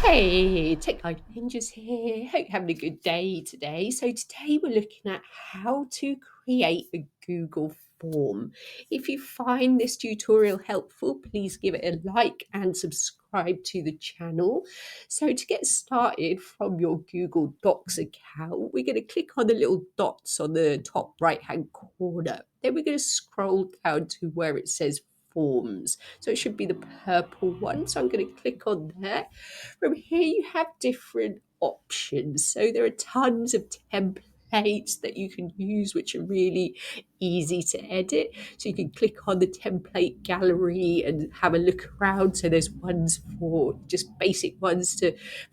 Hey, Tech Life Ninjas here. Hope you're having a good day today. So today we're looking at how to create a Google form. If you find this tutorial helpful, please give it a like and subscribe to the channel. So to get started from your Google Docs account, we're going to click on the little dots on the top right hand corner. Then we're going to scroll down to where it says forms. So it should be the purple one. So I'm going to click on there. From here, you have different options. So there are tons of templates that you can use, which are really easy to edit. So you can click on the template gallery and have a look around. So there's ones for just basic ones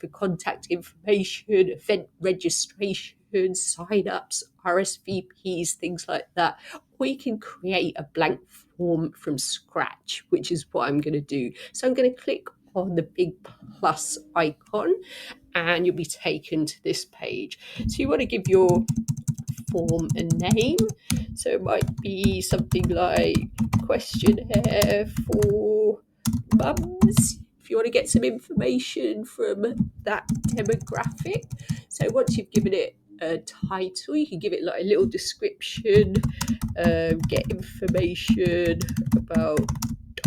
for contact information, event registration, sign-ups, RSVPs, things like that. Or you can create a blank form from scratch, which is what I'm going to do. So I'm going to click on the big plus icon and you'll be taken to this page. So you want to give your form a name. So it might be something like questionnaire for mums, if you want to get some information from that demographic. So once you've given it a title, you can give it like a little description, get information about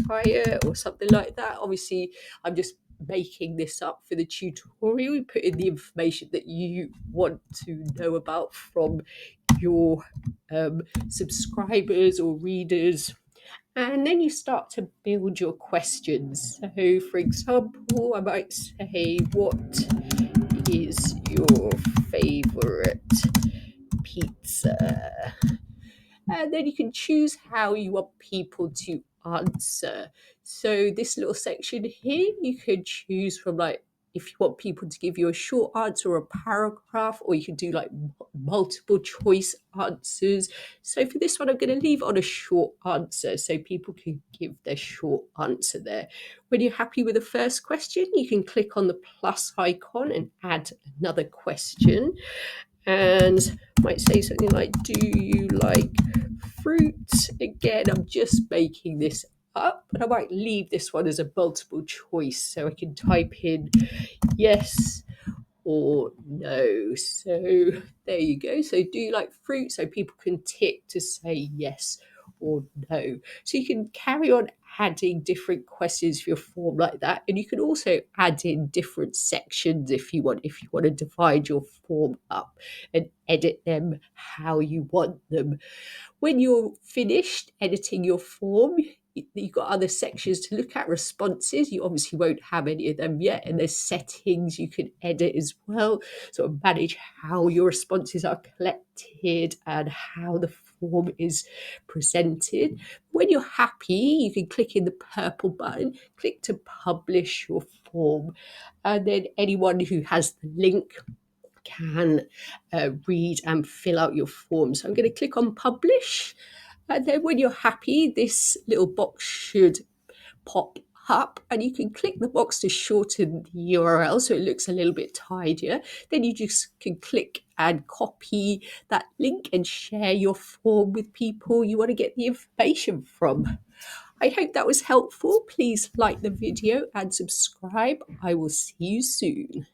diet or something like that. Obviously, I'm just making this up for the tutorial. You put in the information that you want to know about from your subscribers or readers, and then you start to build your questions. So, for example, I might say, what is your favorite pizza? And then you can choose how you want people to answer. So this little section here, you could choose from like if you want people to give you a short answer or a paragraph, or you can do like multiple choice answers. So for this one, I'm going to leave on a short answer so people can give their short answer there. When you're happy with the first question, you can click on the plus icon and add another question. And might say something like, do you like fruit? Again, I'm just making this up, but I might leave this one as a multiple choice so I can type in yes or no. So there you go. So do you like fruit? So people can tick to say yes or no. So you can carry on adding different questions for your form like that. And you can also add in different sections if you want to divide your form up and edit them how you want them. When you're finished editing your form, you've got other sections to look at. Responses, you obviously won't have any of them yet, and there's settings you can edit as well, sort of manage how your responses are collected and how the form is presented. When you're happy, you can click in the purple button, click to publish your form, and then anyone who has the link can read and fill out your form. So I'm going to click on publish. And then when you're happy, this little box should pop up and you can click the box to shorten the URL so it looks a little bit tidier. Then you just can click and copy that link and share your form with people you want to get the information from. I hope that was helpful. Please like the video and subscribe. I will see you soon.